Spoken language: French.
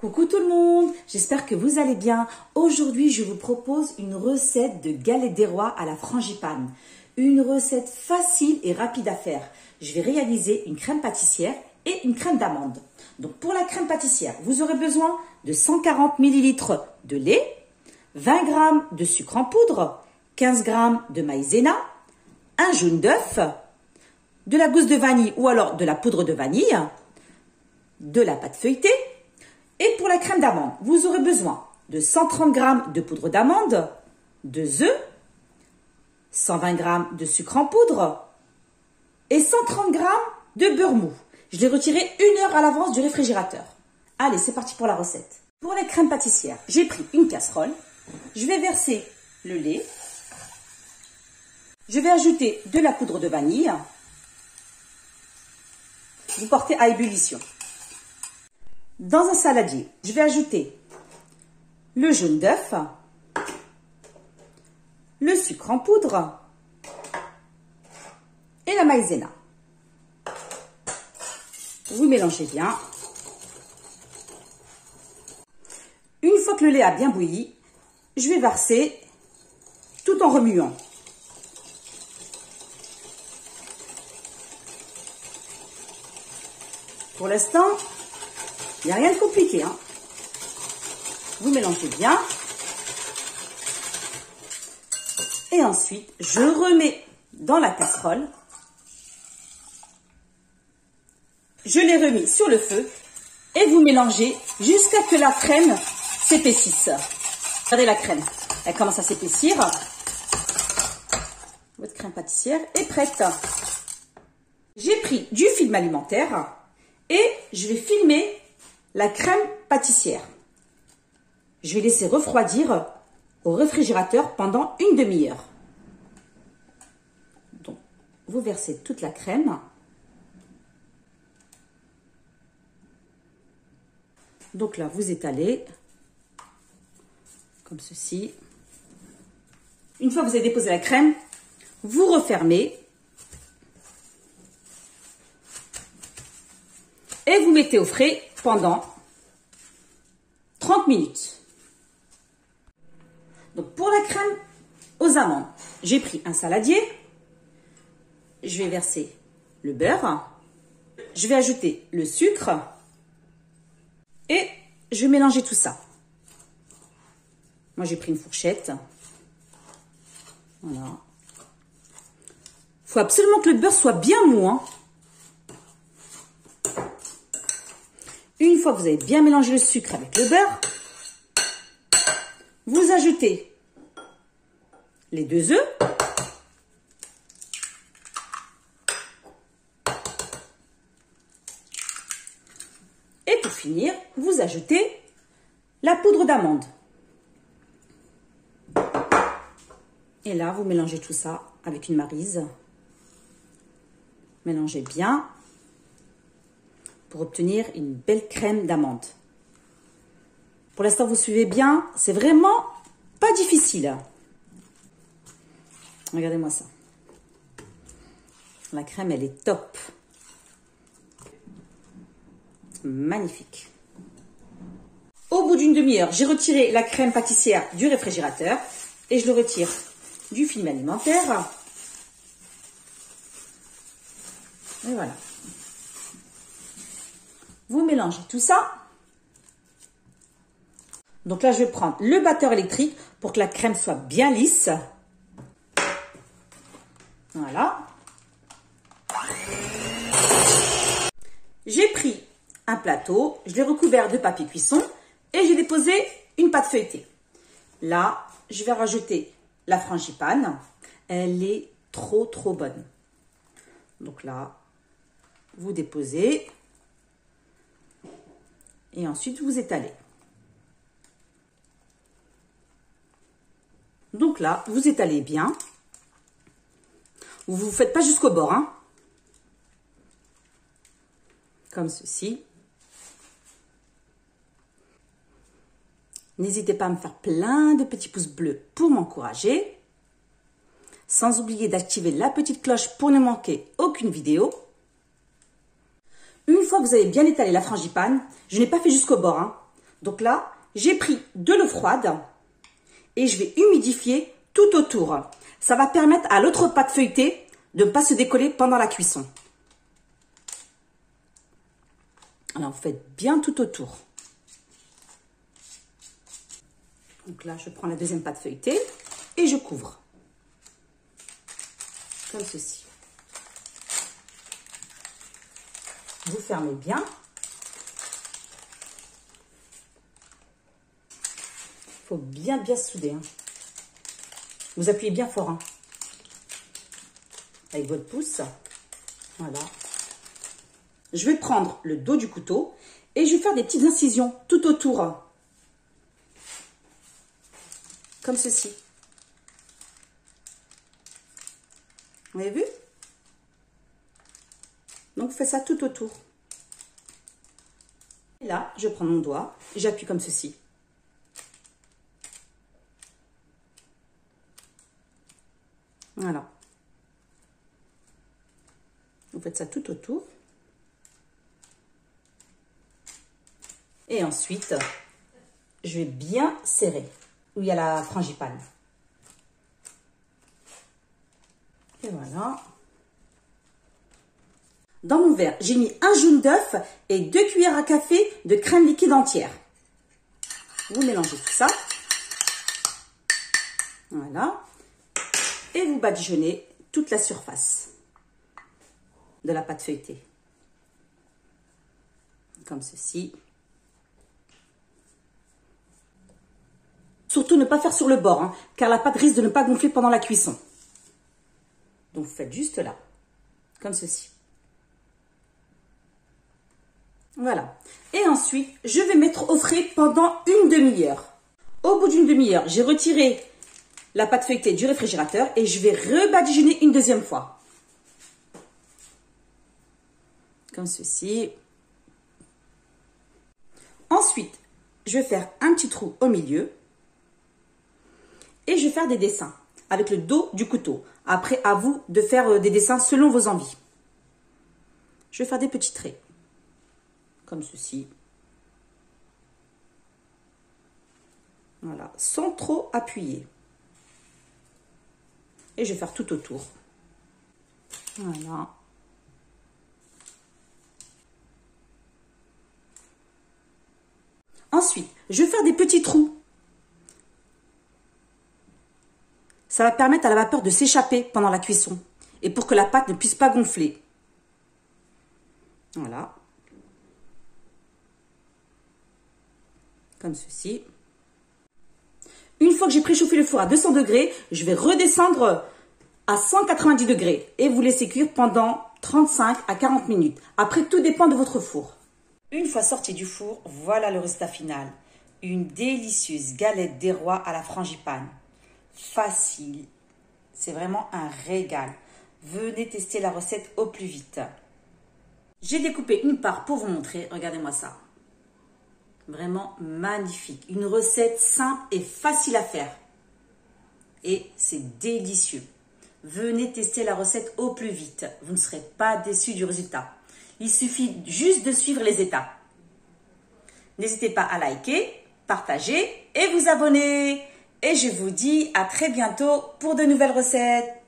Coucou tout le monde, j'espère que vous allez bien. Aujourd'hui, je vous propose une recette de galette des rois à la frangipane. Une recette facile et rapide à faire. Je vais réaliser une crème pâtissière et une crème d'amande. Donc pour la crème pâtissière, vous aurez besoin de 140 ml de lait, 20 g de sucre en poudre, 15 g de maïzena, un jaune d'œuf, de la gousse de vanille ou alors de la poudre de vanille, de la pâte feuilletée. Et pour la crème d'amande, vous aurez besoin de 130 g de poudre d'amande, 2 œufs, 120 g de sucre en poudre et 130 g de beurre mou. Je l'ai retiré 1 heure à l'avance du réfrigérateur. Allez, c'est parti pour la recette. Pour les crèmes pâtissières, j'ai pris une casserole. Je vais verser le lait. Je vais ajouter de la poudre de vanille. Vous portez à ébullition. Dans un saladier, je vais ajouter le jaune d'œuf, le sucre en poudre et la maïzena. Vous mélangez bien. Une fois que le lait a bien bouilli, je vais verser tout en remuant. Pour l'instant, il n'y a rien de compliqué, hein. Vous mélangez bien. Et ensuite, je remets dans la casserole. Je l'ai remis sur le feu. Et vous mélangez jusqu'à ce que la crème s'épaississe. Regardez la crème. Elle commence à s'épaissir. Votre crème pâtissière est prête. J'ai pris du film alimentaire. Et je vais filmer la crème pâtissière. Je vais laisser refroidir au réfrigérateur pendant une demi-heure. Donc, vous versez toute la crème. Donc là, vous étalez comme ceci. Une fois que vous avez déposé la crème, vous refermez. Et vous mettez au frais pendant 30 minutes. Donc pour la crème aux amandes, j'ai pris un saladier. Je vais verser le beurre. Je vais ajouter le sucre. Et je vais mélanger tout ça. Moi j'ai pris une fourchette. Voilà. Il faut absolument que le beurre soit bien mou, hein. Une fois que vous avez bien mélangé le sucre avec le beurre, vous ajoutez les 2 œufs. Et pour finir, vous ajoutez la poudre d'amande. Et là, vous mélangez tout ça avec une maryse. Mélangez bien pour obtenir une belle crème d'amande. Pour l'instant, vous suivez bien. C'est vraiment pas difficile. Regardez-moi ça. La crème, elle est top. Magnifique. Au bout d'une demi-heure, j'ai retiré la crème pâtissière du réfrigérateur et je le retire du film alimentaire. Et voilà. Vous mélangez tout ça. Donc là, je vais prendre le batteur électrique pour que la crème soit bien lisse. Voilà. J'ai pris un plateau, je l'ai recouvert de papier cuisson et j'ai déposé une pâte feuilletée. Là, je vais rajouter la frangipane. Elle est trop bonne. Donc là, vous déposez. Et ensuite, vous étalez. Donc là, vous étalez bien. Vous ne faites pas jusqu'au bord, hein. Comme ceci. N'hésitez pas à me faire plein de petits pouces bleus pour m'encourager. Sans oublier d'activer la petite cloche pour ne manquer aucune vidéo. Une fois que vous avez bien étalé la frangipane, je n'ai pas fait jusqu'au bord, hein. Donc là, j'ai pris de l'eau froide et je vais humidifier tout autour. Ça va permettre à l'autre pâte feuilletée de ne pas se décoller pendant la cuisson. Alors, vous faites bien tout autour. Donc là, je prends la deuxième pâte feuilletée et je couvre. Comme ceci. Vous fermez bien. Il faut bien souder. Hein. Vous appuyez bien fort. Hein. Avec votre pouce. Voilà. Je vais prendre le dos du couteau et je vais faire des petites incisions tout autour. Comme ceci. Vous avez vu? Donc, vous faites ça tout autour. Et là, je prends mon doigt et j'appuie comme ceci. Voilà. Vous faites ça tout autour. Et ensuite, je vais bien serrer où il y a la frangipane. Et voilà. Dans mon verre, j'ai mis un jaune d'œuf et 2 cuillères à café de crème liquide entière. Vous mélangez tout ça. Voilà. Et vous badigeonnez toute la surface de la pâte feuilletée. Comme ceci. Surtout ne pas faire sur le bord, hein, car la pâte risque de ne pas gonfler pendant la cuisson. Donc vous faites juste là, comme ceci. Voilà. Et ensuite, je vais mettre au frais pendant une demi-heure. Au bout d'une demi-heure, j'ai retiré la pâte feuilletée du réfrigérateur et je vais rebadigeonner une deuxième fois. Comme ceci. Ensuite, je vais faire un petit trou au milieu. Et je vais faire des dessins avec le dos du couteau. Après, à vous de faire des dessins selon vos envies. Je vais faire des petits traits. Comme ceci. Voilà. Sans trop appuyer. Et je vais faire tout autour. Voilà. Ensuite, je vais faire des petits trous. Ça va permettre à la vapeur de s'échapper pendant la cuisson et pour que la pâte ne puisse pas gonfler. Voilà. Comme ceci. Une fois que j'ai préchauffé le four à 200 degrés, je vais redescendre à 190 degrés et vous laisser cuire pendant 35 à 40 minutes. Après, tout dépend de votre four. Une fois sorti du four, voilà le résultat final. Une délicieuse galette des rois à la frangipane. Facile. C'est vraiment un régal. Venez tester la recette au plus vite. J'ai découpé une part pour vous montrer. Regardez-moi ça. Vraiment magnifique. Une recette simple et facile à faire. Et c'est délicieux. Venez tester la recette au plus vite. Vous ne serez pas déçus du résultat. Il suffit juste de suivre les étapes. N'hésitez pas à liker, partager et vous abonner. Et je vous dis à très bientôt pour de nouvelles recettes.